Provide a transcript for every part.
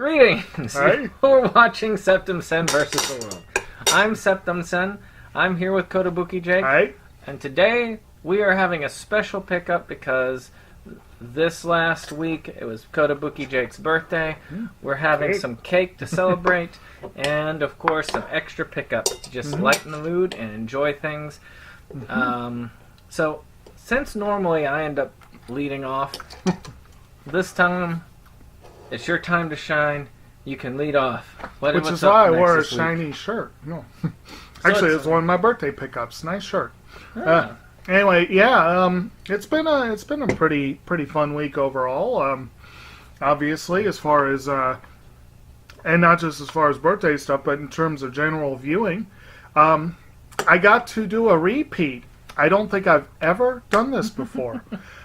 Greetings! Hi. We're watching Septum Sen versus the World. I'm Septum Sen. I'm here with Kotobuki Jake. Hi. And today we are having a special pickup because this last week it was Kotobuki Jake's birthday. We're having some cake to celebrate and, of course, some extra pickup to just lighten the mood and enjoy things. So, since normally I end up leading off, this time it's your time to shine. You can lead off. Which is why I wore a shiny shirt. No. Actually, it's one of my birthday pickups. Nice shirt. Anyway, yeah, it's been a pretty fun week overall. Obviously, as far as and not just as far as birthday stuff, but in terms of general viewing, I got to do a repeat. I don't think I've ever done this before.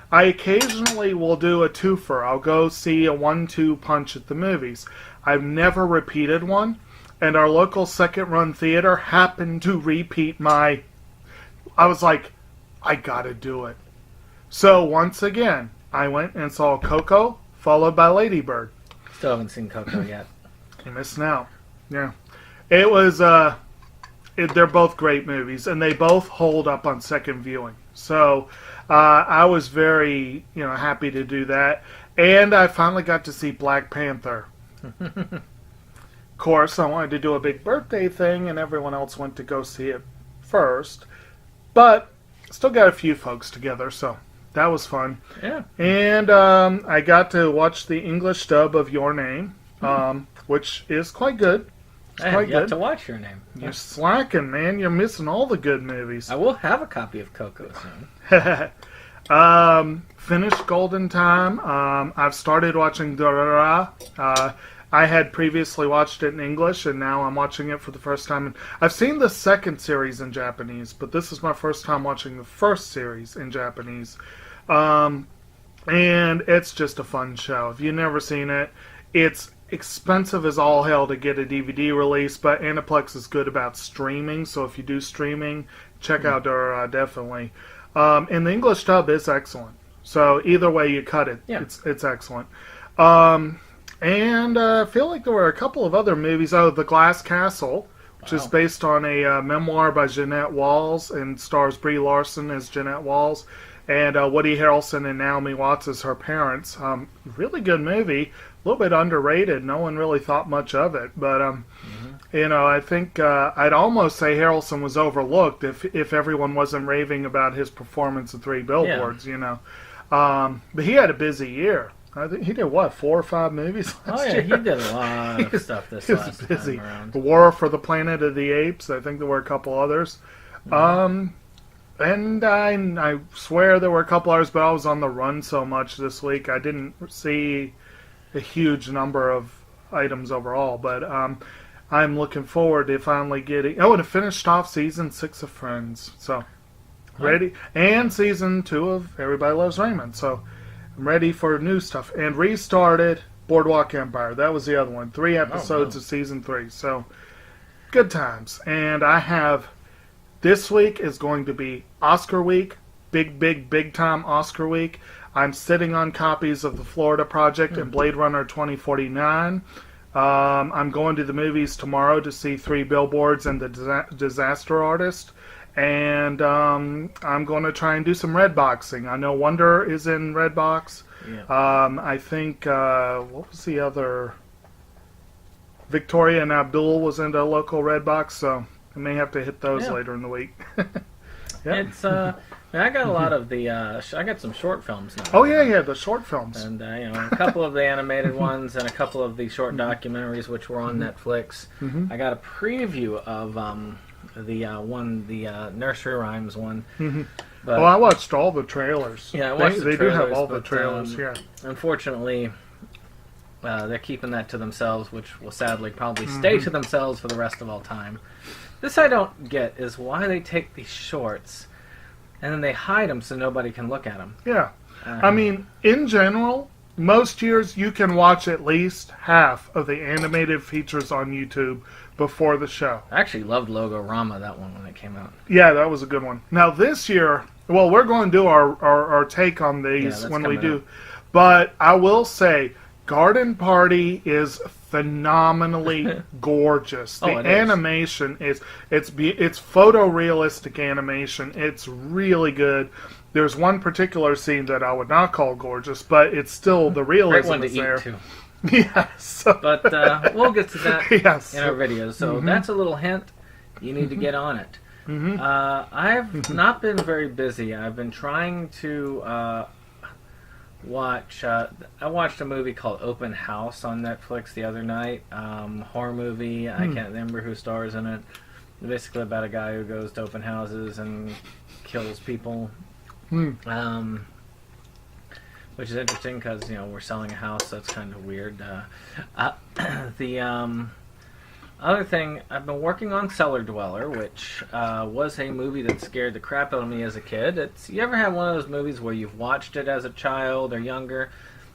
I occasionally will do a twofer. I'll go see a 1-2 punch at the movies. I've never repeated one, and our local second-run theater happened to repeat my... I was like, I gotta do it. So, once again, I went and saw Coco, followed by Lady Bird. Still haven't seen Coco yet. You're missing out. Yeah. It was, they're both great movies, and they both hold up on second viewing. So, I was very, happy to do that. And I finally got to see Black Panther. Of course, I wanted to do a big birthday thing, and everyone else went to go see it first. But still got a few folks together, so that was fun. Yeah. And I got to watch the English dub of Your Name, which is quite good. It's I quite have yet good. to watch Your Name. You're slacking, man. You're missing all the good movies. I will have a copy of Coco soon. Finished Golden Time. I've started watching Dorara. I had previously watched it in English, and now I'm watching it for the first time. I've seen the second series in Japanese, but this is my first time watching the first series in Japanese. And it's just a fun show. If you've never seen it, it's expensive as all hell to get a DVD release, but Aniplex is good about streaming, so if you do streaming, check out Dorara, definitely. And the English dub is excellent. So either way you cut it, it's excellent. And I feel like there were a couple of other movies. Oh, The Glass Castle, which is based on a memoir by Jeanette Walls and stars Brie Larson as Jeanette Walls and Woody Harrelson and Naomi Watts as her parents. Really good movie. A little bit underrated. No one really thought much of it. But, I think I'd almost say Harrelson was overlooked if everyone wasn't raving about his performance in Three Billboards, But he had a busy year. I think he did, 4 or 5 movies last year? He did a lot of stuff this last time around. War for the Planet of the Apes. I think there were a couple others. And I swear there were a couple others, but I was on the run so much this week, I didn't see a huge number of items overall. But I'm looking forward to finally getting... Oh, and it finished off Season 6 of Friends. So, ready. And Season 2 of Everybody Loves Raymond. So... I'm ready for new stuff. And restarted Boardwalk Empire. That was the other one. 3 episodes of Season 3. So, good times. And I have... This week is going to be Oscar week. Big time Oscar week. I'm sitting on copies of The Florida Project and Blade Runner 2049. I'm going to the movies tomorrow to see 3 Billboards and The Disaster Artist. And I'm going to try and do some Redboxing. I know Wonder is in Redbox. Yeah. I think, what was the other? Victoria and Abdul was in the local Redbox, so I may have to hit those later in the week. It's, I got a lot of the, I got some short films now. Oh, yeah, the short films. And, a couple of the animated ones and a couple of the short documentaries which were on Netflix. I got a preview of, the nursery rhymes one. But, I watched all the trailers. Yeah, I watched they the trailers, do have all the trailers. Unfortunately, they're keeping that to themselves, which will sadly probably stay to themselves for the rest of all time. This I don't get is why they take these shorts and then they hide them so nobody can look at them. Yeah, I mean, in general, most years you can watch at least half of the animated features on YouTube before the show. I actually loved Logorama, that one, when it came out. Yeah, that was a good one. Now this year, we're going to do our take on these when we do. up. But I will say, Garden Party is phenomenally gorgeous. The animation is it's photorealistic animation. It's really good. There's one particular scene that I would not call gorgeous, but it's still the realism is there. Too. Yes. But we'll get to that in our videos. So that's a little hint. You need to get on it. I've not been very busy. I've been trying to watch. I watched a movie called Open House on Netflix the other night. Horror movie. I can't remember who stars in it. Basically about a guy who goes to open houses and kills people. Which is interesting because we're selling a house, so it's kind of weird. The other thing, I've been working on Cellar Dweller, which was a movie that scared the crap out of me as a kid. You ever had one of those movies where you've watched it as a child or younger,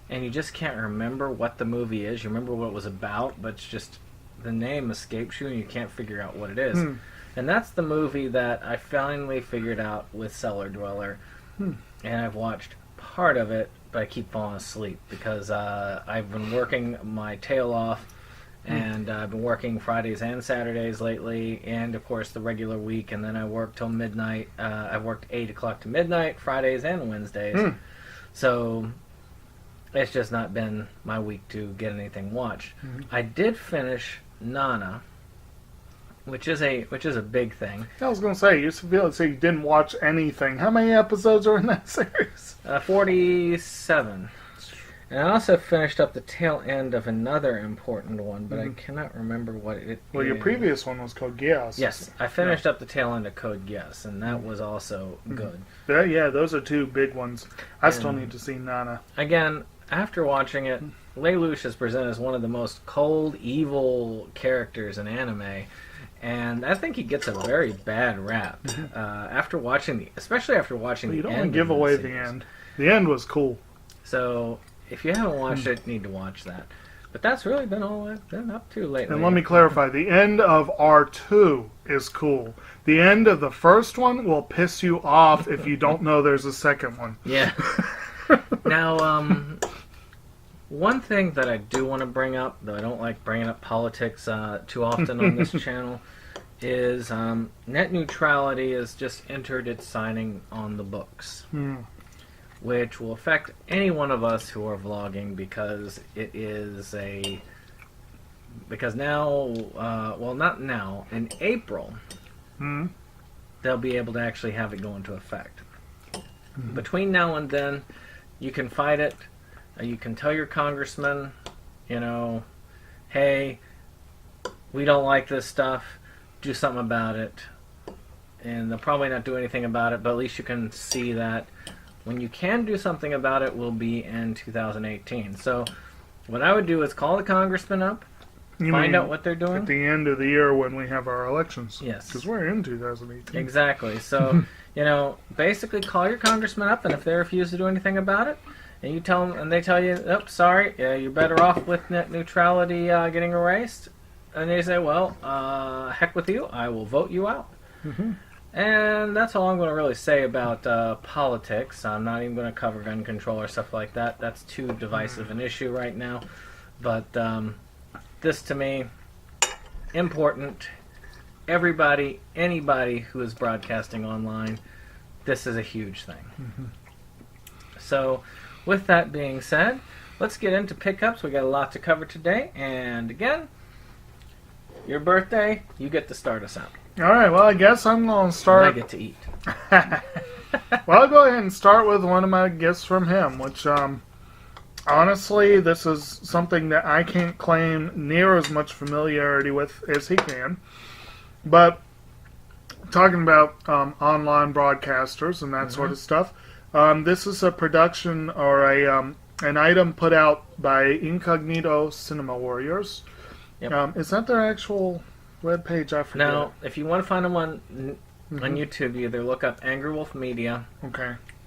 and you just can't remember what the movie is? You remember what it was about, but it's just the name escapes you, and you can't figure out what it is. And that's the movie that I finally figured out with Cellar Dweller. And I've watched part of it, but I keep falling asleep because I've been working my tail off, and I've been working Fridays and Saturdays lately, and of course the regular week, and then I work till midnight. I worked 8 o'clock to midnight Fridays and Wednesdays, so it's just not been my week to get anything watched. I did finish Nana, which is a big thing. I was going to say, you feel like you didn't watch anything. How many episodes are in that series? 47. And I also finished up the tail end of another important one, but I cannot remember what it is. Well, your previous one was called Geass. Yes, I finished up the tail end of Code Geass, and that was also good. Yeah, those are two big ones. I still need to see Nana. Again, after watching it, Lelouch is presented as one of the most cold, evil characters in anime. And I think he gets a very bad rap after watching especially after watching the end. You don't want to give away the end. The end was cool. So if you haven't watched it, you need to watch that. But that's really been all I've been up to lately. And let me clarify: the end of R2 is cool. The end of the first one will piss you off if you don't know there's a second one. Yeah. Now, one thing that I do want to bring up, though I don't like bringing up politics too often on this channel, is net neutrality has just entered its signing on the books, which will affect any one of us who are vlogging because it is because now, well, not now, in April, they'll be able to actually have it go into effect. Between now and then, you can fight it. You can tell your congressman, hey, we don't like this stuff, do something about it. And they'll probably not do anything about it, but at least you can see that when you can do something about it will be in 2018. So what I would do is call the congressman up, find out what they're doing. At the end of the year when we have our elections. Yes. Because we're in 2018. Exactly. So, basically call your congressman up, and if they refuse to do anything about it, and you tell them, and they tell you, "Oh, sorry, you're better off with net neutrality getting erased," and they say, "Well, heck with you, I will vote you out." And that's all I'm going to really say about politics. I'm not even going to cover gun control or stuff like that. That's too divisive an issue right now. But this, to me, important. Everybody, anybody who is broadcasting online, this is a huge thing. So, with that being said, let's get into pickups. We got a lot to cover today, and again, your birthday, you get to start us out. All right, well, I guess I'm going to start. And I get to eat. Well, I'll go ahead and start with one of my gifts from him, which, honestly, this is something that I can't claim near as much familiarity with as he can. But, talking about online broadcasters and that sort of stuff, this is a production or an item put out by Incognito Cinema Warriors. Yep. Is that their actual webpage? I forget. Now, if you want to find them on YouTube, you either look up Angry Wolf Media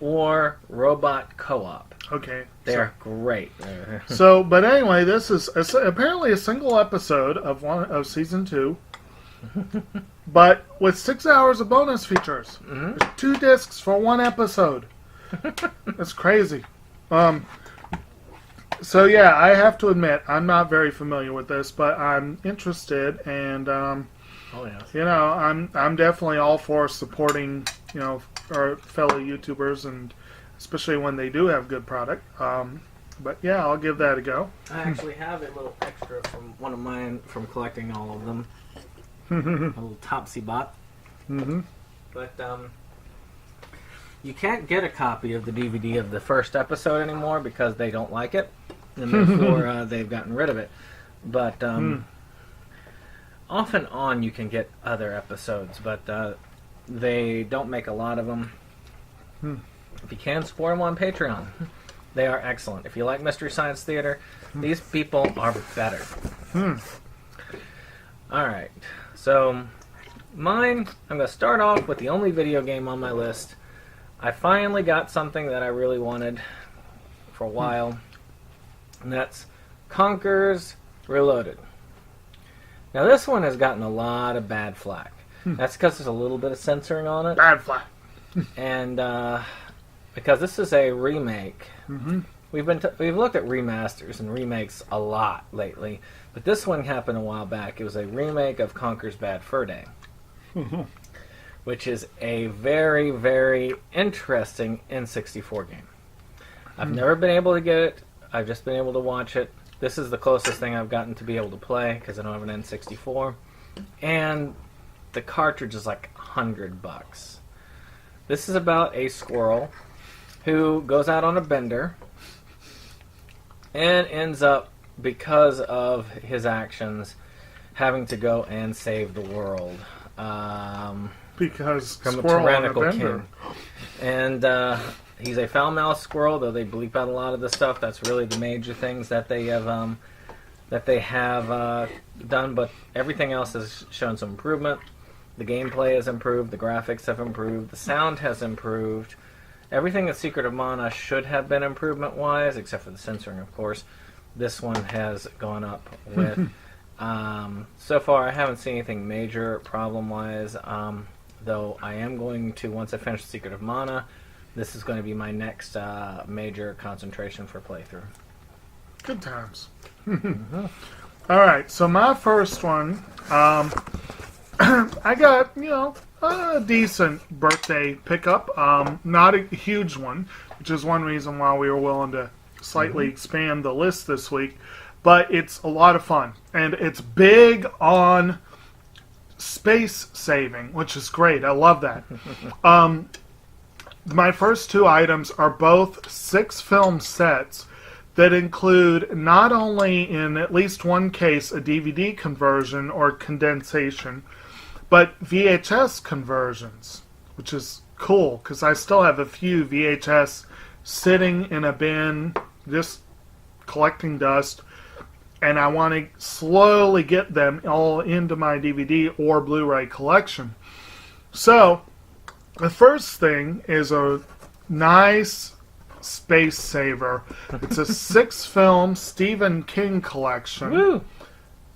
or Robot Co-op. Okay. They're great. But anyway, this is apparently a single episode of season 2. But with 6 hours of bonus features. There's 2 discs for 1 episode. That's crazy. So yeah, I have to admit I'm not very familiar with this, but I'm interested, and Oh yes. I'm definitely all for supporting our fellow YouTubers, and especially when they do have good product. But yeah, I'll give that a go. I actually have a little extra from one of mine from collecting all of them. A little Topsy bot. Mm-hmm. But you can't get a copy of the DVD of the first episode anymore because they don't like it, and therefore they've gotten rid of it. But off and on you can get other episodes, but they don't make a lot of them. If you can, support them on Patreon. They are excellent. If you like Mystery Science Theater, these people are better. Alright, so mine, I'm going to start off with the only video game on my list. I finally got something that I really wanted for a while, and that's Conker's Reloaded. Now this one has gotten a lot of bad flack. That's because there's a little bit of censoring on it. Bad flack. And because this is a remake. We've looked at remasters and remakes a lot lately, but this one happened a while back. It was a remake of Conker's Bad Fur Day, which is a very, very interesting N64 game. I've never been able to get it. I've just been able to watch it. This is the closest thing I've gotten to be able to play because I don't have an N64, and the cartridge is like $100. This is about a squirrel who goes out on a bender and ends up, because of his actions, having to go and save the world Because from a squirrel tyrannical on a bender. king. And he's a foul-mouthed squirrel, though they bleep out a lot of the stuff. That's really the major things that they have done. But everything else has shown some improvement. The gameplay has improved. The graphics have improved. The sound has improved. Everything at Secret of Mana should have been improvement-wise, except for the censoring, of course. This one has gone up with. So far, I haven't seen anything major problem-wise, though I am going to, once I finish Secret of Mana, this is going to be my next major concentration for playthrough. Good times. All right, so my first one, I got, a decent birthday pickup. Not a huge one, which is one reason why we were willing to slightly expand the list this week. But it's a lot of fun. And it's big on space saving, which is great. I love that. My first two items are both 6-film sets that include not only, in at least one case, a DVD conversion or condensation, but VHS conversions, which is cool because I still have a few VHS sitting in a bin, just collecting dust, and I want to slowly get them all into my DVD or Blu-ray collection. So, the first thing is a nice space saver. It's a 6-film Stephen King collection. Woo!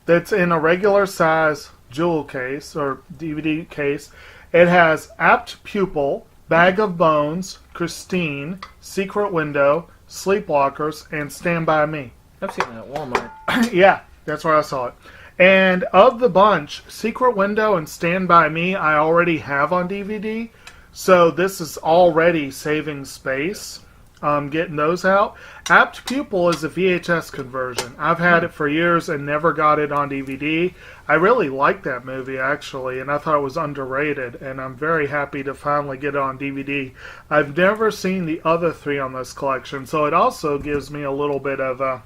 That's in a regular size jewel case or DVD case. It has Apt Pupil, Bag of Bones, Christine, Secret Window, Sleepwalkers, and Stand By Me. I've seen that at Walmart. Yeah, that's where I saw it. And of the bunch, Secret Window and Stand By Me I already have on DVD, so this is already saving space. Getting those out. Apt Pupil is a VHS conversion. I've had it for years and never got it on DVD. I really liked that movie, actually, and I thought it was underrated, and I'm very happy to finally get it on DVD. I've never seen the other three on this collection, so it also gives me a little bit of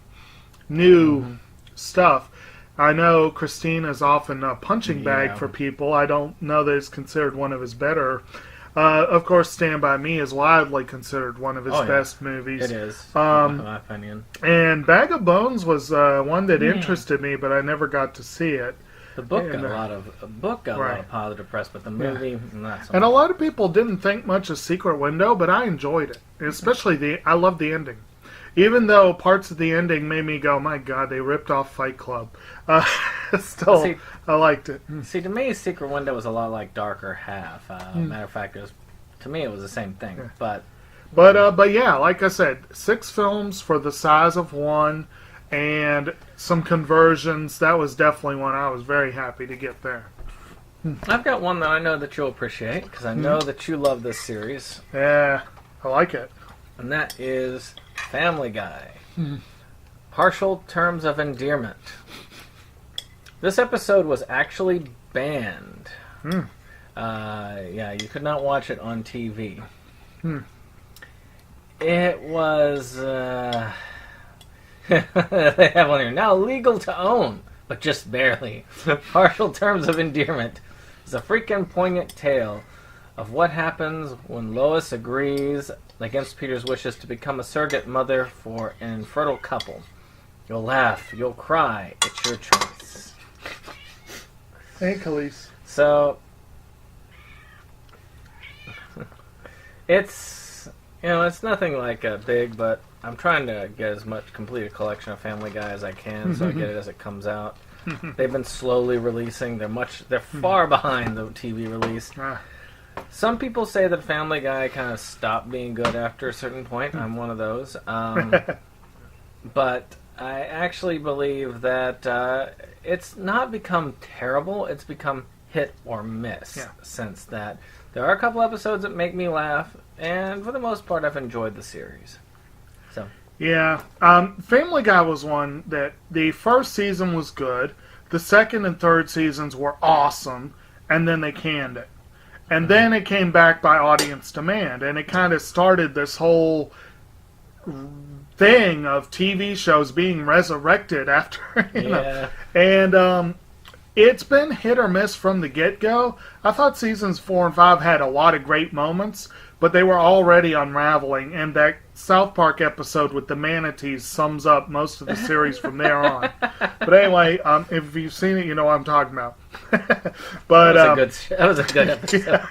new stuff. I know Christine is often a punching bag for people. I don't know that it's considered one of his better. Of course, Stand By Me is widely considered one of his best movies. It is, in my opinion. And Bag of Bones was one that interested me, but I never got to see it. The book got a lot of positive press, but the movie, not so much. And a lot of people didn't think much of Secret Window, but I enjoyed it. Especially I love the ending. Even though parts of the ending made me go, my God, they ripped off Fight Club. Still, I liked it. See, to me, Secret Window was a lot like Darker Half. Matter of fact, to me, it was the same thing. Yeah. But yeah, like I said, 6 films for the size of one, and some conversions. That was definitely one I was very happy to get there. I've got one that I know that you'll appreciate, because I know that you love this series. Yeah, I like it. And that is Family Guy. Partial Terms of Endearment. This episode was actually banned. Yeah, you could not watch it on TV. It was... they have one here. Now legal to own, but just barely. Partial Terms of Endearment is a freaking poignant tale of what happens when Lois agrees, against Peter's wishes, to become a surrogate mother for an infertile couple. You'll laugh, you'll cry, it's your choice. Hey, Khalees. So, it's, it's nothing like a big, but I'm trying to get as much complete a collection of Family Guy as I can, so I get it as it comes out. They've been slowly releasing. They're far behind the TV release. Some people say that Family Guy kind of stopped being good after a certain point. I'm one of those. But I actually believe that it's not become terrible. It's become hit or miss since that. There are a couple episodes that make me laugh, and for the most part, I've enjoyed the series. So. Yeah. Family Guy was one that the first season was good. The second and third seasons were awesome, and then they canned it. And then it came back by audience demand, and it kind of started this whole thing of TV shows being resurrected after, you know. And it's been hit or miss from the get-go. I thought seasons 4 and 5 had a lot of great moments, but they were already unraveling, and that South Park episode with the manatees sums up most of the series from there on. But anyway, if you've seen it, you know what I'm talking about. But that was a good episode. Yeah.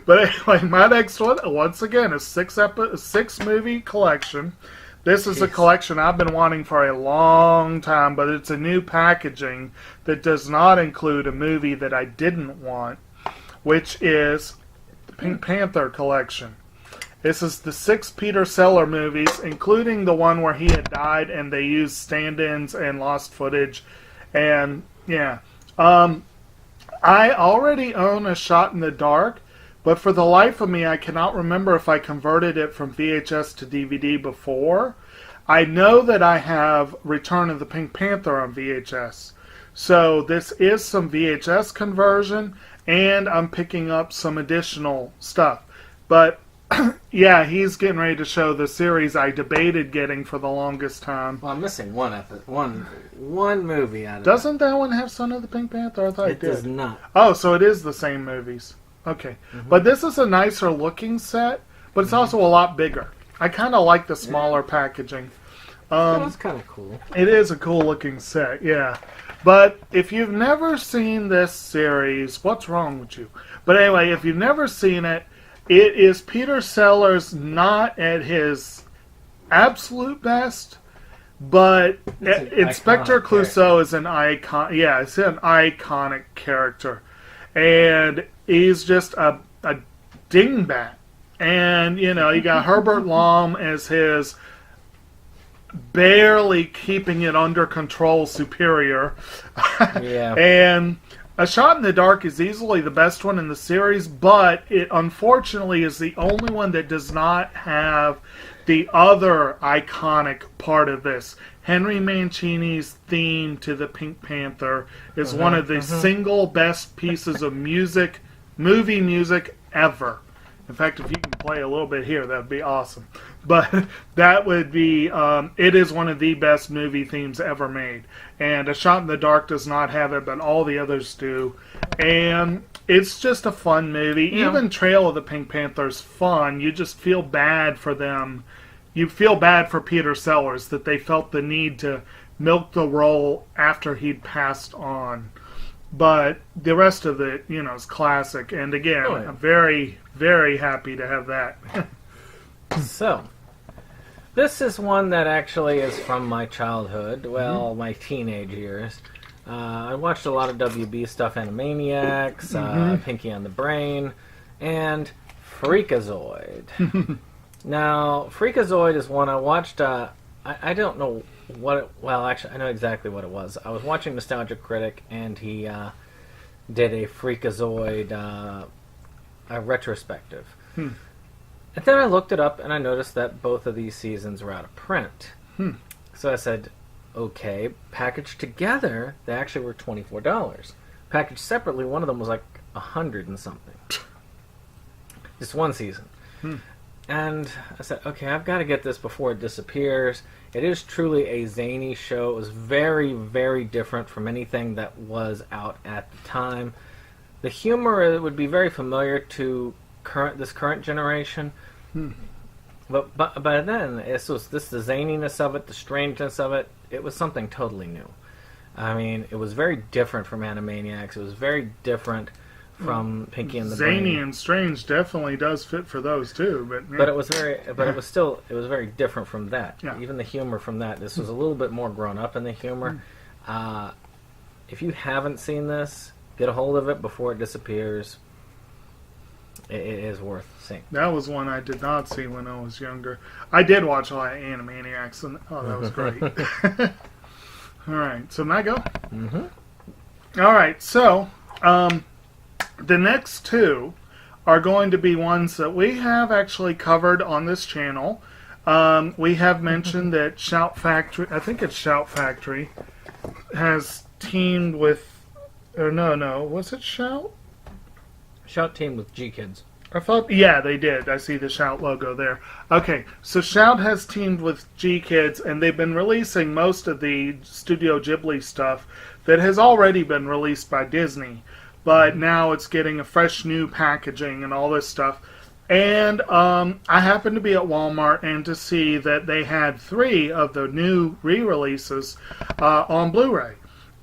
But anyway, my next one, once again, is a 6 movie collection. This is a collection I've been wanting for a long time, but it's a new packaging that does not include a movie that I didn't want, which is the Pink Panther collection. This is the 6 Peter Sellers movies, including the one where he had died and they used stand-ins and lost footage. And, yeah. I already own A Shot in the Dark, but for the life of me, I cannot remember if I converted it from VHS to DVD before. I know that I have Return of the Pink Panther on VHS. So this is some VHS conversion, and I'm picking up some additional stuff. But, yeah, he's getting ready to show the series I debated getting for the longest time. Well, I'm missing one movie out of Doesn't that one have Son of the Pink Panther? I thought it did. It does not. Oh, so it is the same movies. Okay. But this is a nicer looking set, but it's also a lot bigger. I kind of like the smaller packaging. That's kind of cool. It is a cool looking set, yeah. But if you've never seen this series, what's wrong with you? But anyway, if you've never seen it, it is Peter Sellers not at his absolute best, but Inspector Clouseau is an icon. Yeah, it's an iconic character. And he's just a dingbat. And, you got Herbert Lom as his barely keeping it under control superior. Yeah. And A Shot in the Dark is easily the best one in the series, but it unfortunately is the only one that does not have the other iconic part of this. Henry Mancini's theme to the Pink Panther is one of the single best pieces of movie music ever. In fact, if you can play a little bit here, that would be awesome. But that would be, it is one of the best movie themes ever made. And A Shot in the Dark does not have it, but all the others do. And it's just a fun movie. Yeah. Even Trail of the Pink Panther's fun. You just feel bad for them. You feel bad for Peter Sellers that they felt the need to milk the role after he'd passed on. But the rest of it, is classic. And again, I'm very, very happy to have that. So, this is one that actually is from my childhood. Well, my teenage years. I watched a lot of WB stuff, Animaniacs, Pinky on the Brain, and Freakazoid. Now, Freakazoid is one I watched. I don't know what. Well, actually, I know exactly what it was. I was watching Nostalgia Critic, and he did a Freakazoid a retrospective. And then I looked it up, and I noticed that both of these seasons were out of print. So I said, okay, packaged together, they actually were $24. Packaged separately, one of them was like 100 and something. Just one season. And I said, okay, I've got to get this before it disappears. It is truly a zany show. It was very, very different from anything that was out at the time. The humor would be very familiar to this current generation. But by then, the zaniness of it, the strangeness of it, it was something totally new. I mean, it was very different from Animaniacs. It was very different from Pinky and the Brain. Zany and strange definitely does fit for those too, but it was very different from that. Yeah. Even the humor from that, this was a little bit more grown up in the humor. If you haven't seen this, get a hold of it before it disappears. It is worth seeing. That was one I did not see when I was younger. I did watch a lot of Animaniacs, and that was great. All right, so may I go? All right, so the next two are going to be ones that we have actually covered on this channel. We have mentioned that Shout Factory, I think it's Shout Factory, has teamed with, or no, was it Shout? Shout teamed with G-Kids. I thought, yeah, they did. I see the Shout logo there. Okay, so Shout has teamed with G-Kids, and they've been releasing most of the Studio Ghibli stuff that has already been released by Disney. But now it's getting a fresh new packaging and all this stuff. And I happened to be at Walmart and to see that they had 3 of the new re-releases on Blu-ray.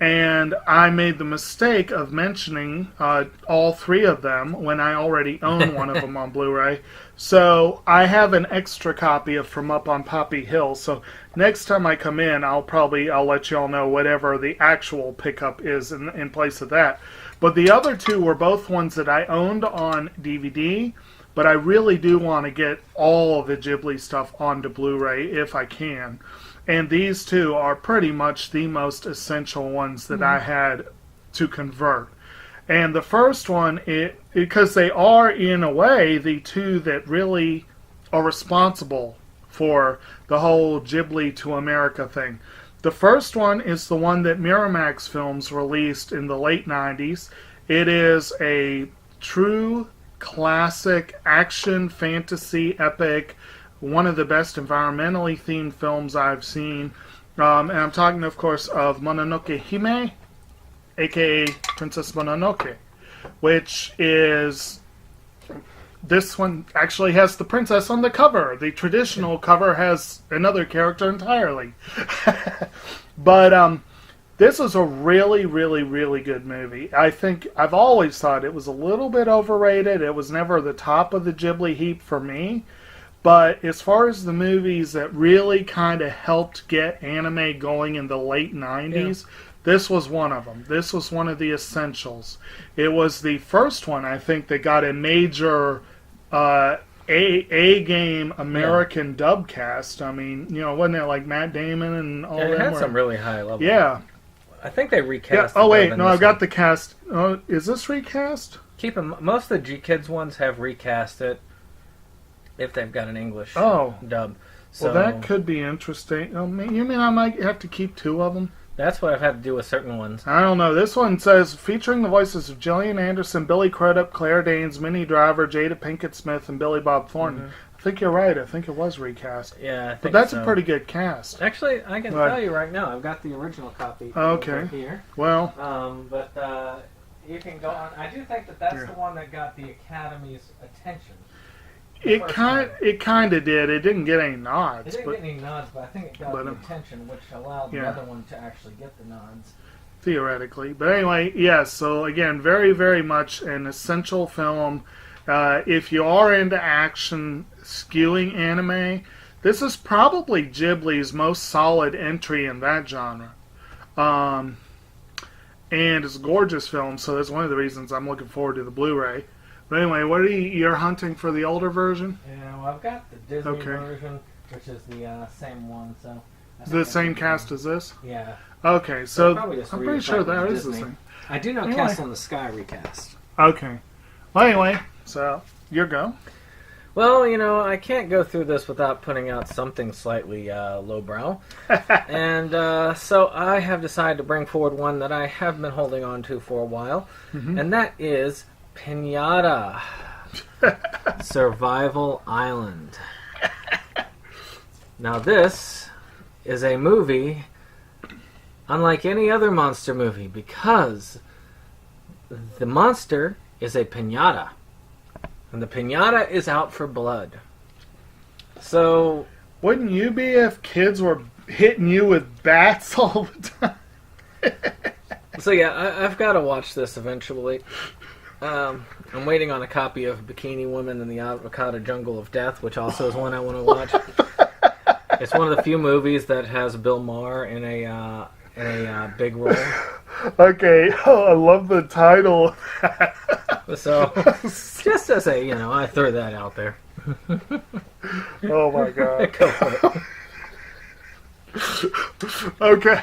And I made the mistake of mentioning all 3 of them when I already own one of them on Blu-ray. So I have an extra copy of From Up on Poppy Hill. So next time I come in, I'll let you all know whatever the actual pickup is in place of that. But the other 2 were both ones that I owned on DVD. But I really do want to get all of the Ghibli stuff onto Blu-ray if I can. And these 2 are pretty much the most essential ones that I had to convert. And the first one, because they are, in a way, the 2 that really are responsible for the whole Ghibli to America thing. The first one is the one that Miramax Films released in the late 90s. It is a true classic action fantasy epic, one of the best environmentally themed films I've seen. And I'm talking, of course, of Mononoke Hime, aka Princess Mononoke, which is... This one actually has the princess on the cover. The traditional cover has another character entirely. But this is a really, really, really good movie. I've always thought it was a little bit overrated. It was never the top of the Ghibli heap for me. But as far as the movies that really kind of helped get anime going in the late 90s, this was one of them. This was one of the essentials. It was the first one, I think, that got a major A-game American dub cast. I mean, wasn't it like Matt Damon and all that? It had some really high level. Yeah. I think they recast. Yeah. Oh, wait. No, I've got the cast. Oh, is this recast? Most of the G-Kids ones have recast it. If they've got an English dub. So, well, that could be interesting. Oh, you mean I might have to keep 2 of them? That's what I've had to do with certain ones. I don't know. This one says, featuring the voices of Gillian Anderson, Billy Crudup, Claire Danes, Minnie Driver, Jada Pinkett Smith, and Billy Bob Thornton. I think you're right. I think it was recast. Yeah, I think but that's a pretty good cast. Actually, I can tell you right now, I've got the original copy over here. Well. But you can go on. I do think that's the one that got the Academy's attention. It kind of did. It didn't get any nods. It didn't get any nods, but I think it got the attention, which allowed the other one to actually get the nods. Theoretically. But anyway, yes, so again, very, very much an essential film. If you are into action skewing anime, this is probably Ghibli's most solid entry in that genre. And it's a gorgeous film, so that's one of the reasons I'm looking forward to the Blu-ray. But anyway, what are you're hunting for the older version? Yeah, well, I've got the Disney version, which is the same one, so... The same cast as this? Yeah. Okay, so I'm pretty sure that is the same. I do know Castle in the Sky recast. Okay. Well, anyway, so your go. Well, I can't go through this without putting out something slightly lowbrow. And so I have decided to bring forward one that I have been holding on to for a while, and that is Pinata Survival Island. Now this is a movie unlike any other monster movie because the monster is a piñata. And the piñata is out for blood. So... Wouldn't you be if kids were hitting you with bats all the time? So yeah, I've got to watch this eventually. I'm waiting on a copy of Bikini Woman in the Avocado Jungle of Death, which also is one I want to watch. It's one of the few movies that has Bill Maher in a big role. Okay, I love the title. So, just as I throw that out there. Oh my god. Go for it. Okay.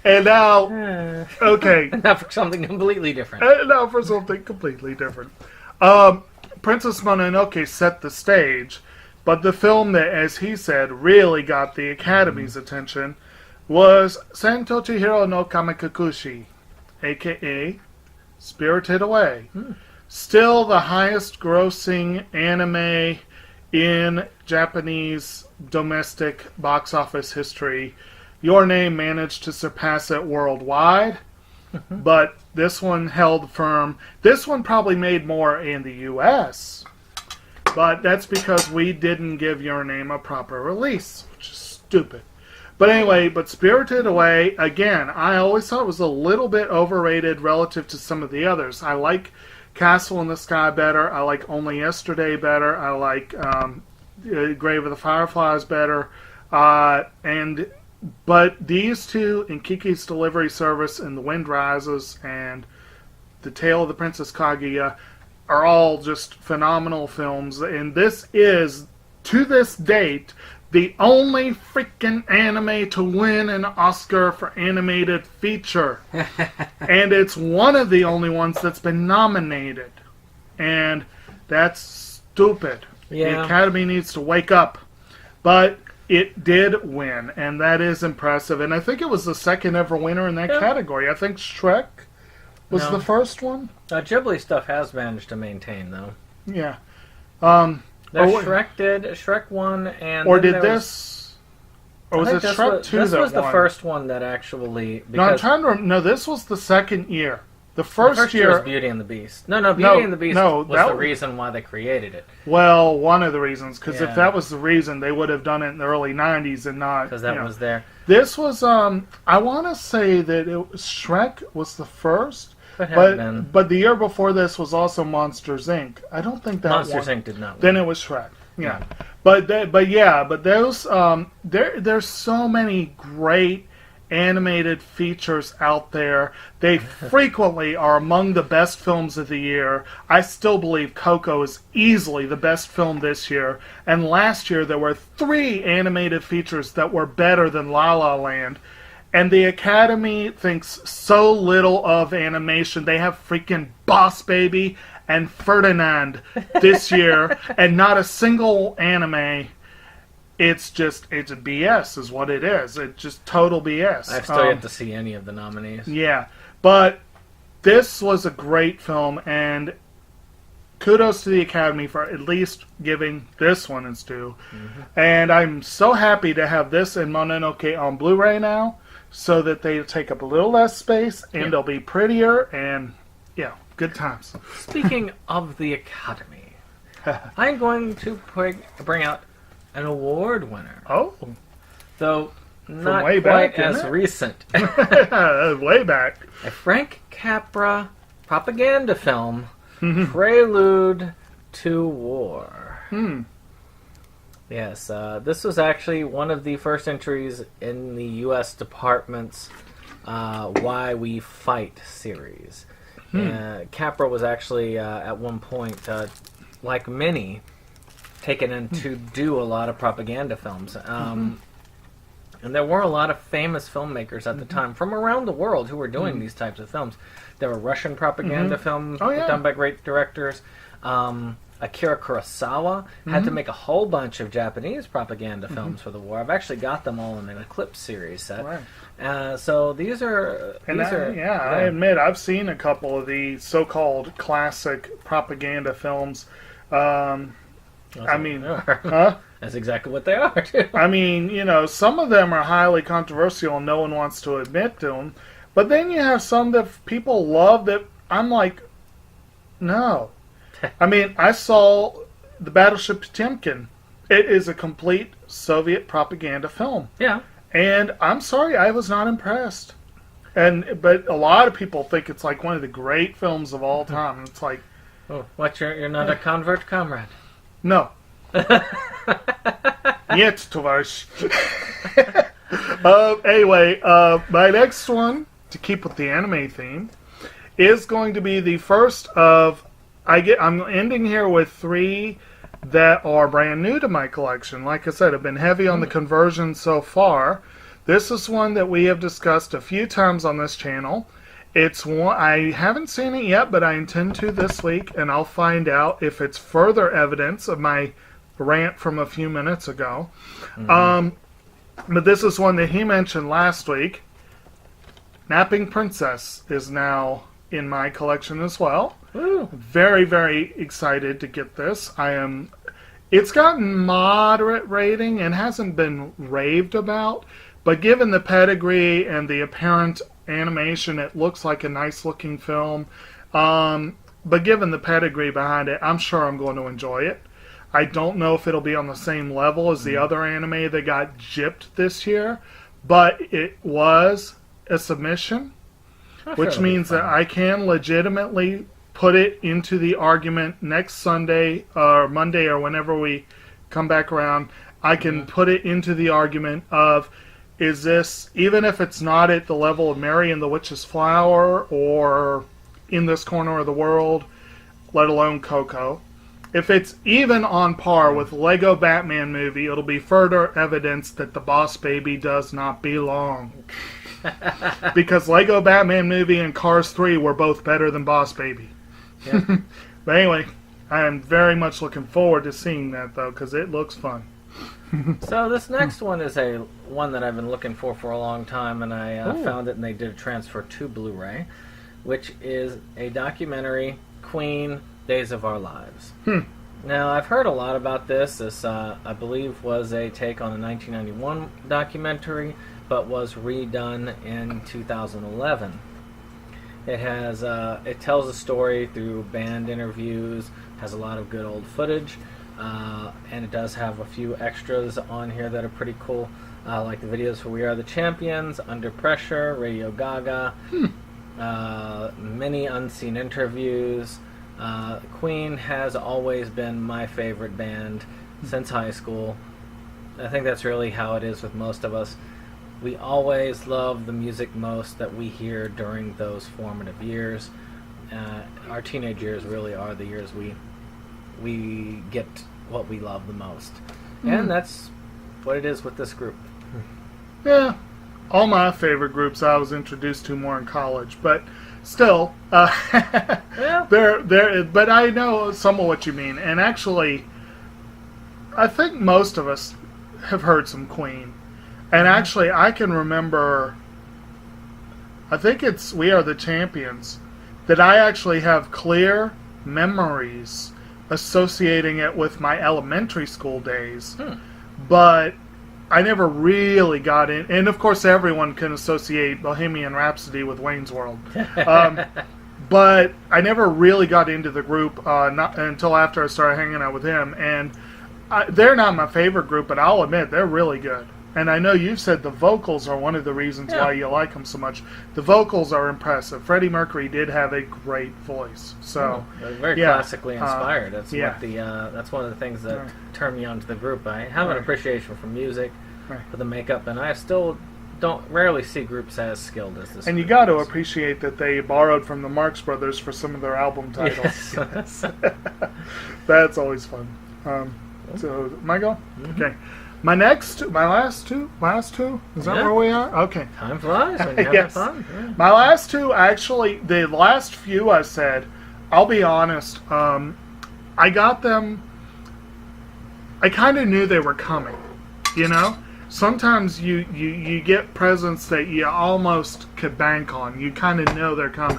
And now, okay. Now for something completely different. Now for something completely different. Princess Mononoke set the stage, but the film that, as he said, really got the Academy's attention was Santo Chihiro no Kamikakushi, a.k.a. Spirited Away. Still the highest grossing anime in Japanese domestic box office history. Your Name managed to surpass it worldwide, but this one held firm. This one probably made more in the U.S., but that's because we didn't give Your Name a proper release, which is stupid. But anyway, Spirited Away, again, I always thought it was a little bit overrated relative to some of the others. I like Castle in the Sky better. I like Only Yesterday better. I like Grave of the Fireflies better. But these two, and Kiki's Delivery Service, and The Wind Rises, and The Tale of the Princess Kaguya, are all just phenomenal films. And this is, to this date, the only freaking anime to win an Oscar for animated feature. And it's one of the only ones that's been nominated. And that's stupid. Yeah. The Academy needs to wake up. But it did win, and that is impressive. And I think it was the second ever winner in that category. I think Shrek was the first one. Ghibli stuff has managed to maintain, though. Yeah. Shrek won, and or did this? Or was it Shrek 2 this that was the won? first one that actually... No, I'm trying to remember. No, this was the second year. The first year was Beauty and the Beast. No, Beauty and the Beast was the reason why they created it. Well, one of the reasons, because if that was the reason, they would have done it in the early 90s and not... Because that was there. This was, I want to say that Shrek was the first, but the year before this was also Monsters, Inc. I don't think that Monsters, Inc. did not win. Then it was Shrek. Yeah. But those, there's so many great animated features out there. They frequently are among the best films of the year. I still believe Coco is easily the best film this year. And last year there were 3 animated features that were better than La La Land. And the Academy thinks so little of animation. They have freaking Boss Baby and Ferdinand this year, and not a single anime. It's a BS is what it is. It's just total BS. I've still yet to see any of the nominees. Yeah, but this was a great film, and kudos to the Academy for at least giving this one its due. And I'm so happy to have this and Mononoke on Blu-ray now, so that they take up a little less space, and they'll be prettier, and good times. Speaking of the Academy, I'm going to bring out an award winner. Oh. Though not way quite back, as recent. Way back. A Frank Capra propaganda film, Prelude to War. Yes, this was actually one of the first entries in the U.S. Department's Why We Fight series. Capra was actually at one point, like many, taken in to do a lot of propaganda films. And there were a lot of famous filmmakers at the time from around the world who were doing these types of films. There were Russian propaganda films done by great directors. Akira Kurosawa had to make a whole bunch of Japanese propaganda films for the war. I've actually got them all in an Eclipse series set. Right. So these are... I admit, I've seen a couple of the so-called classic propaganda films. That's exactly what they are, too. I mean, some of them are highly controversial and no one wants to admit to them. But then you have some that people love that I'm like, no. I mean, I saw the Battleship Potemkin. It is a complete Soviet propaganda film. Yeah. And I'm sorry, I was not impressed. But a lot of people think it's like one of the great films of all time. It's like... Oh, what, you're not a convert, comrade? No. Yet, tovarищ. Anyway, my next one, to keep with the anime theme, is going to be the first of... I'm ending here with 3 that are brand new to my collection. Like I said, I've been heavy on the conversion so far. This is one that we have discussed a few times on this channel. It's one I haven't seen it yet, but I intend to this week, and I'll find out if it's further evidence of my rant from a few minutes ago. But this is one that he mentioned last week. Napping Princess is now in my collection as well. Ooh. Very, very excited to get this. It's gotten moderate rating and hasn't been raved about, but given the pedigree and the apparent animation, it looks like a nice looking film. But given the pedigree behind it, I'm sure I'm going to enjoy it. I don't know if it'll be on the same level as the other anime that got gypped this year, but it was a submission, which means that I can legitimately put it into the argument next Sunday or Monday or whenever we come back around. I can put it into the argument of, is this, even if it's not at the level of Mary and the Witch's Flower or In This Corner of the World, let alone Coco, if it's even on par with Lego Batman movie, it'll be further evidence that the Boss Baby does not belong. Because Lego Batman movie and Cars 3 were both better than Boss Baby. Yeah. But anyway, I am very much looking forward to seeing that, though, because it looks fun. So this next one is one that I've been looking for a long time, and I found it, and they did a transfer to Blu-ray, which is a documentary, Queen, Days of Our Lives. Now, I've heard a lot about this. This, I believe, was a take on a 1991 documentary, but was redone in 2011. It tells a story through band interviews, has a lot of good old footage, and it does have a few extras on here that are pretty cool, like the videos for We Are the Champions, Under Pressure, Radio Gaga, many unseen interviews. Queen has always been my favorite band since high school. I think that's really how it is with most of us. We always love the music most that we hear during those formative years. Our teenage years really are the years we get what we love the most. And that's what it is with this group. Yeah. All my favorite groups I was introduced to more in college, but still, Yeah. but I know some of what you mean. And actually, I think most of us have heard some Queen. And actually, I can remember, I think it's We Are the Champions, that I actually have clear memories associating it with my elementary school days. But I never really got in. And of course, everyone can associate Bohemian Rhapsody with Wayne's World. But I never really got into the group not until after I started hanging out with him. And they're not my favorite group, but I'll admit, they're really good. And I know you've said the vocals are one of the reasons why you like them so much. The vocals are impressive. Freddie Mercury did have a great voice. So very classically inspired. That's yeah. That's one of the things that turned me onto the group. I have an appreciation for music, for the makeup, and I still don't rarely see groups as skilled as this. And you group got to is. appreciate that they borrowed from the Marx Brothers for some of their album titles. Yes. That's always fun. So, my go? Mm-hmm. Okay. My last two? Is that where we are? Okay. Time flies when you're Yes. having fun. Yeah. My last two, actually, the last few I said, I'll be honest, I got them, I kind of knew they were coming, you know? Sometimes you get presents that you almost could bank on. You kind of know they're coming.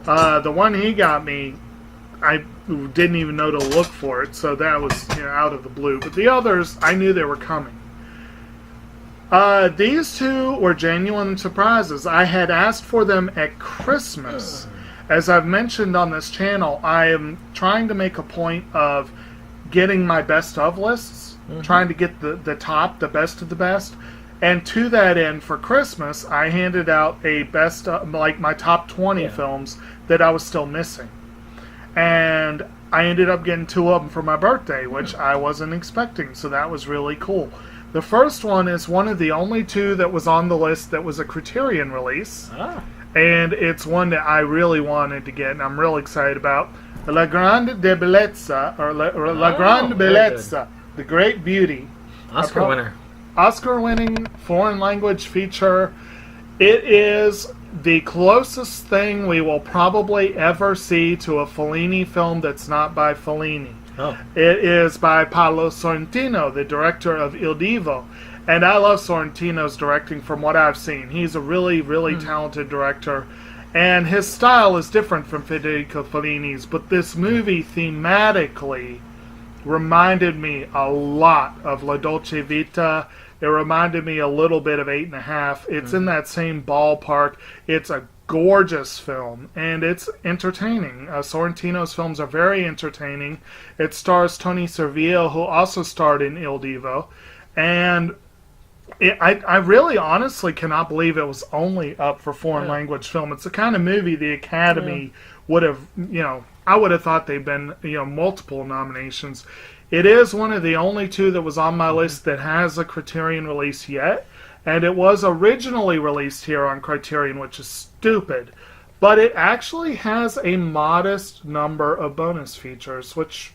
The one he got me, I didn't even know to look for it, so that was out of the blue. But the others, I knew they were coming. These two were genuine surprises. I had asked for them at Christmas. As I've mentioned on this channel, I am trying to make a point of getting my best of lists, trying to get the top, the best of the best. And to that end, for Christmas, I handed out a best, like my top 20 films that I was still missing. And I ended up getting two of them for my birthday, which I wasn't expecting, so that was really cool. The first one is one of the only two that was on the list that was a Criterion release. And it's one that I really wanted to get, and I'm real excited about. La Grande de Bellezza, or La Grande Bellezza, The Great Beauty. Oscar winner. Oscar-winning foreign language feature. It is the closest thing we will probably ever see to a Fellini film that's not by Fellini. It is by Paolo Sorrentino, the director of Il Divo. And I love Sorrentino's directing from what I've seen. He's a really, really talented director. And his style is different from Federico Fellini's. But this movie thematically reminded me a lot of La Dolce Vita. It reminded me a little bit of 8.5. It's in that same ballpark. It's a gorgeous film, and it's entertaining. Sorrentino's films are very entertaining. It stars Tony Servillo, who also starred in Il Divo. And I really honestly cannot believe it was only up for foreign language film. It's the kind of movie the Academy would have, I would have thought they'd been, multiple nominations. It is one of the only two that was on my list that has a Criterion release yet. And it was originally released here on Criterion, which is stupid. But it actually has a modest number of bonus features, which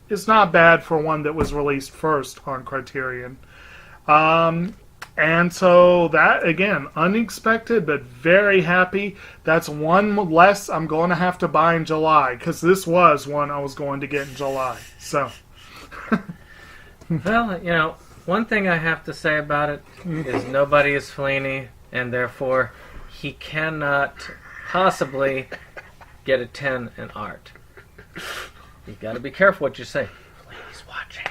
is not bad for one that was released first on Criterion. And so that, again, unexpected, but very happy. That's one less I'm going to have to buy in July, because this was one I was going to get in July. So... Well, one thing I have to say about it is nobody is Fellini, and therefore he cannot possibly get a 10 in art. You got to be careful what you say. Fellini's watching.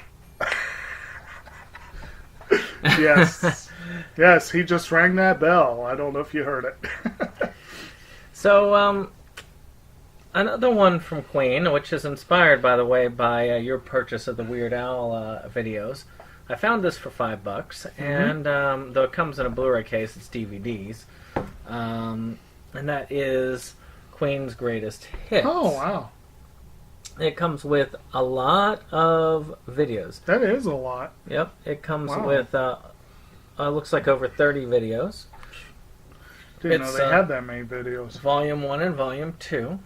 Yes, he just rang that bell. I don't know if you heard it. So, another one from Queen, which is inspired, by the way, by your purchase of the Weird Al videos. I found this for $5, and though it comes in a Blu-ray case, it's DVDs, and that is Queen's Greatest Hits. Oh, wow. It comes with a lot of videos. That is a lot. Yep, it comes with, looks like over 30 videos. Didn't know they had that many videos. Volume 1 and Volume 2.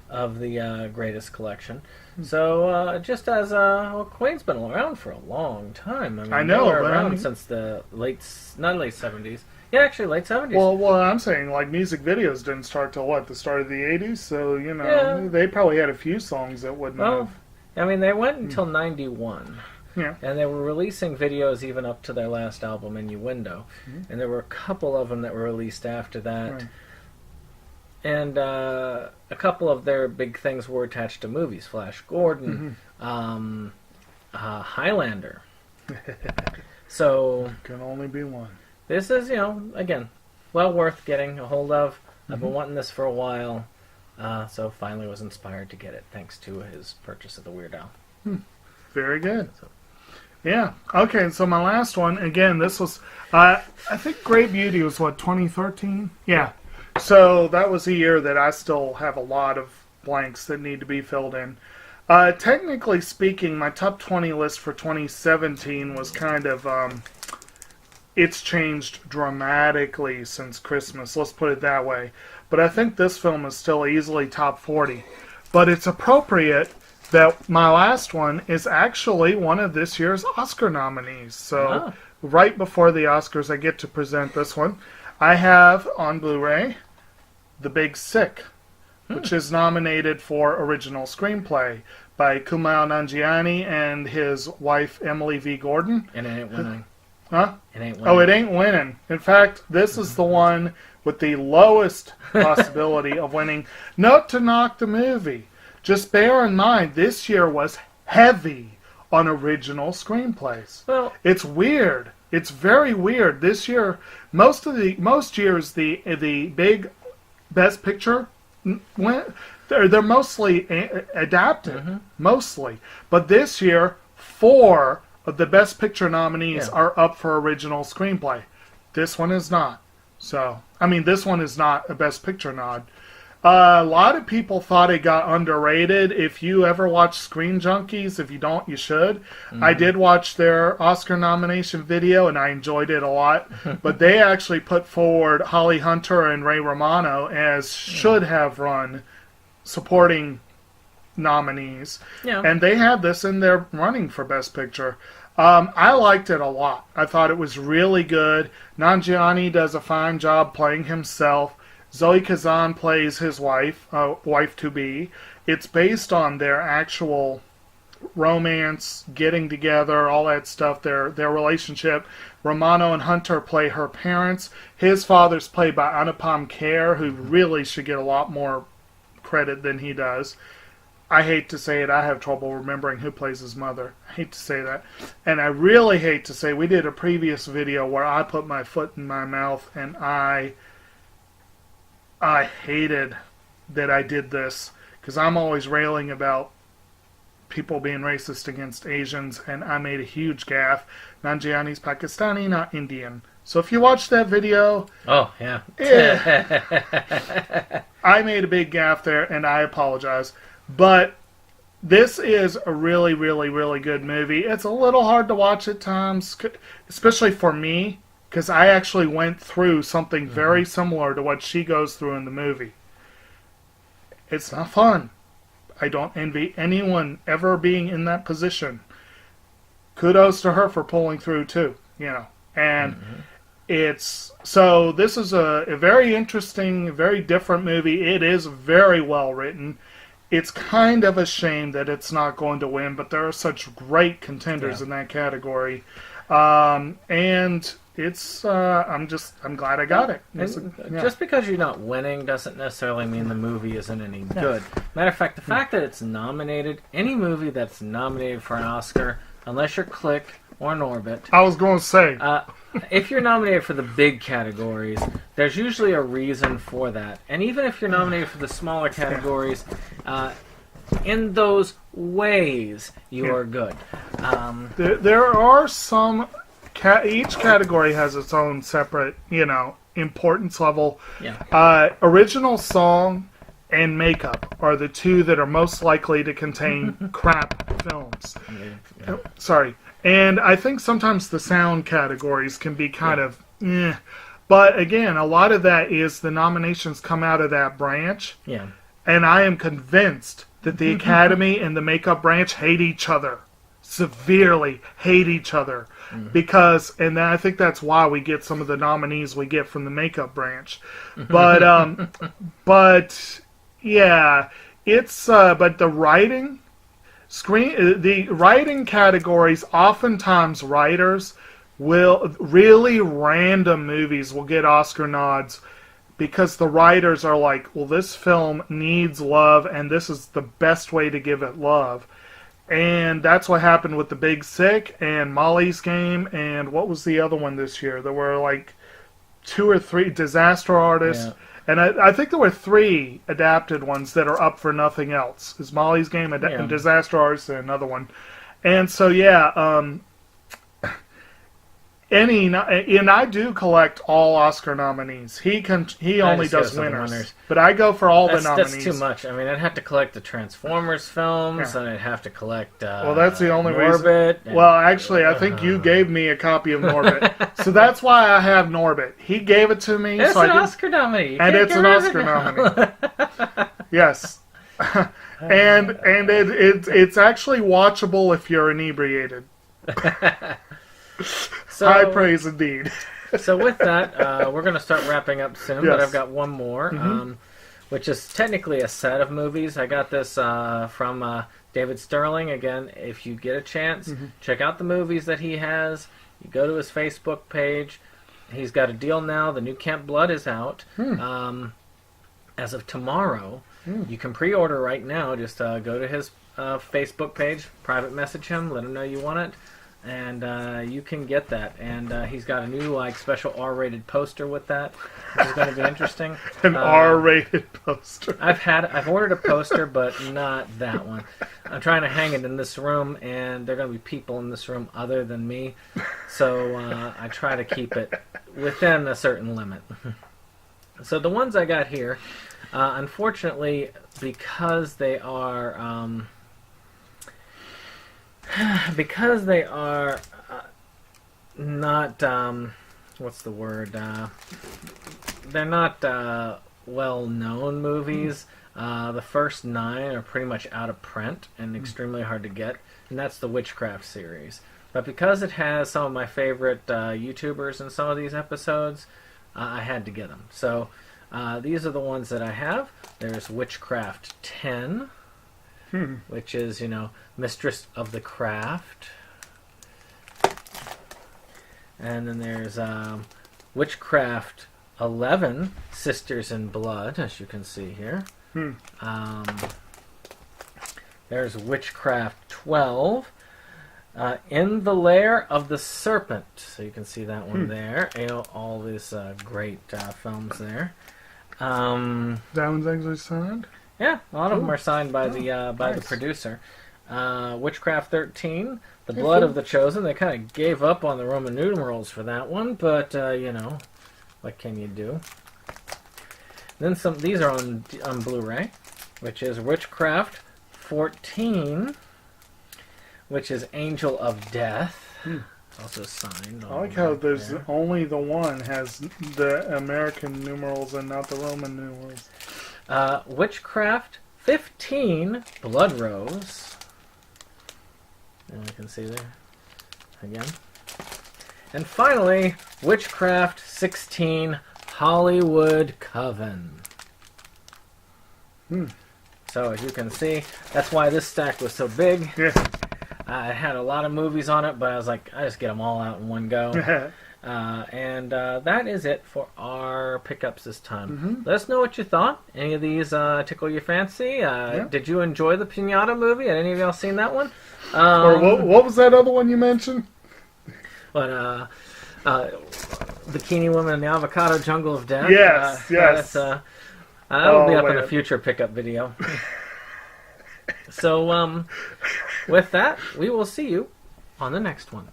Of the Greatest Collection. So, just as Queen's been around for a long time. I know, they were around since the late 70s. Yeah, actually, late 70s. Well, I'm saying, music videos didn't start till, the start of the 80s? So, they probably had a few songs that wouldn't have... they went until 91. Yeah. And they were releasing videos even up to their last album, Innuendo. And there were a couple of them that were released after that. Right. And a couple of their big things were attached to movies. Flash Gordon, Highlander. So... Can only be one. This is, again, well worth getting a hold of. I've been wanting this for a while. So finally was inspired to get it, thanks to his purchase of the Weird Al. Very good. Yeah. Okay, so my last one, again, this was... I think Great Beauty was, 2013? Yeah. So that was a year that I still have a lot of blanks that need to be filled in. Technically speaking, my top 20 list for 2017 was kind of it's changed dramatically since Christmas. Let's put it that way. But I think this film is still easily top 40. But it's appropriate that my last one is actually one of this year's Oscar nominees. So right before the Oscars, I get to present this one. I have on Blu-ray The Big Sick, which is nominated for Original Screenplay by Kumail Nanjiani and his wife Emily V. Gordon. And it ain't winning. Huh? It ain't winning. Oh, it ain't winning. In fact, this is the one with the lowest possibility of winning. Not to knock the movie. Just bear in mind, this year was heavy on original screenplays. Well, it's weird. It's very weird. This year, most years the big Best Picture they're mostly adapted, mostly. But this year, 4 of the Best Picture nominees are up for original screenplay. This one is not. So, I mean, this one is not a Best Picture nod. A lot of people thought it got underrated. If you ever watch Screen Junkies, if you don't, you should. I did watch their Oscar nomination video, and I enjoyed it a lot. But they actually put forward Holly Hunter and Ray Romano as should have run supporting nominees. Yeah. And they had this in their running for Best Picture. I liked it a lot. I thought it was really good. Nanjiani does a fine job playing himself. Zoe Kazan plays his wife, wife-to-be. It's based on their actual romance, getting together, all that stuff, their relationship. Romano and Hunter play her parents. His father's played by Anupam Kher, who really should get a lot more credit than he does. I hate to say it, I have trouble remembering who plays his mother. I hate to say that. And I really hate to say, we did a previous video where I put my foot in my mouth, and I hated that I did this, because I'm always railing about people being racist against Asians, and I made a huge gaffe. Nanjiani's Pakistani, not Indian. So if you watch that video... Oh, yeah. I made a big gaffe there, and I apologize. But this is a really, really, really good movie. It's a little hard to watch at times, especially for me, because I actually went through something very similar to what she goes through in the movie. It's not fun. I don't envy anyone ever being in that position. Kudos to her for pulling through too, you know. And so this is a very interesting, very different movie. It is very well written. It's kind of a shame that it's not going to win, but there are such great contenders in that category. And it's I'm glad I got it. Just because you're not winning doesn't necessarily mean the movie isn't any good. Matter of fact, the fact that it's nominated, any movie that's nominated for an Oscar, unless you're Click or Norbit, I was going to say, if you're nominated for the big categories, there's usually a reason for that. And even if you're nominated for the smaller categories, in those ways, you are good. There are some... each category has its own separate, importance level. Yeah. Original song and makeup are the two that are most likely to contain crap films. Yeah. Sorry. And I think sometimes the sound categories can be kind of But again, a lot of that is the nominations come out of that branch. Yeah. And I am convinced that the Academy and the makeup branch hate each other. Severely hate each other. Because, and I think that's why we get some of the nominees we get from the makeup branch. But, yeah, it's, but the writing, the writing categories, oftentimes writers will, really random movies will get Oscar nods because the writers are like, well, this film needs love and this is the best way to give it love. And that's what happened with The Big Sick and Molly's Game and what was the other one this year? There were like 2 or 3 Disaster Artists. Yeah. And I think there were 3 adapted ones that are up for nothing else. Is Molly's Game and Disaster Artist and another one. And so, yeah, and I do collect all Oscar nominees. He only does winners, but I go for all the nominees. That's too much. I mean, I'd have to collect the Transformers films, and I'd have to collect. Well, that's the only Norbit. reason. Well, actually, I think you gave me a copy of Norbit, so that's why I have Norbit. He gave it to me. It's an Oscar nominee, and it's an Oscar nominee. Yes, and it's actually watchable if you're inebriated. So, high praise indeed. So with that, we're going to start wrapping up soon, but I've got one more, which is technically a set of movies. I got this from David Sterling. Again, if you get a chance, check out the movies that he has. You go to his Facebook page. He's got a deal now. The new Camp Blood is out. As of tomorrow, you can pre-order right now. Just go to his Facebook page, private message him, let him know you want it. And you can get that. And he's got a new special R-rated poster with that, which is going to be interesting. An R-rated poster. I've ordered a poster, but not that one. I'm trying to hang it in this room, and there are going to be people in this room other than me. So I try to keep it within a certain limit. So the ones I got here, unfortunately, because they are... not, what's the word? They're not well-known movies. The first 9 are pretty much out of print and extremely hard to get, and that's the Witchcraft series. But because it has some of my favorite YouTubers in some of these episodes, I had to get them. So these are the ones that I have. There's Witchcraft 10. Which is, Mistress of the Craft. And then there's Witchcraft 11, Sisters in Blood, as you can see here. There's Witchcraft 12, In the Lair of the Serpent. So you can see that one there. All these great films there. That one's actually signed? Yeah, a lot of them are signed by the producer. Witchcraft 13, The Blood of the Chosen. They kind of gave up on the Roman numerals for that one, but what can you do? Then some. These are on Blu-ray, which is Witchcraft 14, which is Angel of Death. Also signed. I like how there's only the one has the American numerals and not the Roman numerals. Witchcraft 15, Blood Rose. And you can see there again. And finally, Witchcraft 16, Hollywood Coven. So as you can see, that's why this stack was so big. Yeah. It had a lot of movies on it, but I was like, I just get them all out in one go. And that is it for our pickups this time. Let us know what you thought. Any of these tickle your fancy? Did you enjoy the Pinata movie? Had any of y'all seen that one? Or what was that other one you mentioned? But Bikini Woman in the Avocado Jungle of Death. Yes. That'll be up in a future pickup video. So with that, we will see you on the next one.